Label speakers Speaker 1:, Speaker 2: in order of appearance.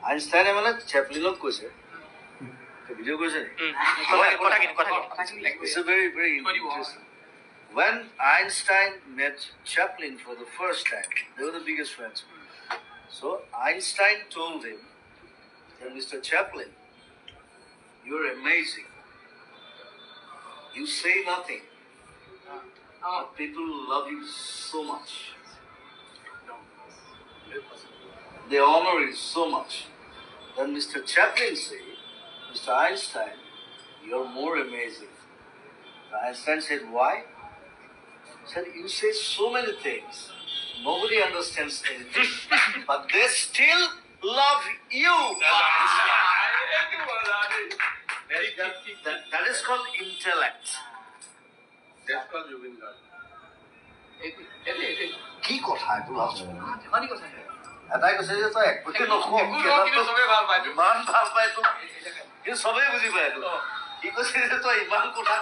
Speaker 1: আইনষ্টাইনে মানে চ্যাপলিনক কৈছে ভিডিও কৈছে It's a very, very interesting. When Einstein met Chaplin for the first time, they were the biggest friends. So Einstein told him that Mr. Chaplin, you're amazing. You say nothing. But people love you so much. They honor you so much. Then Mr. Chaplin said, Mr. Einstein, you're more amazing. Einstein said, why? He said, you say so many things. Nobody understands anything. But they still love you. That is called intellect.
Speaker 2: That's called Rubin God.
Speaker 1: কি কথা এইটো এটাই কৈছে যে তই একোকে নকওঁ ইমান ভাল পায় তোক সবেই বুজি পায় কি কৈছে যে তই ইমান কথা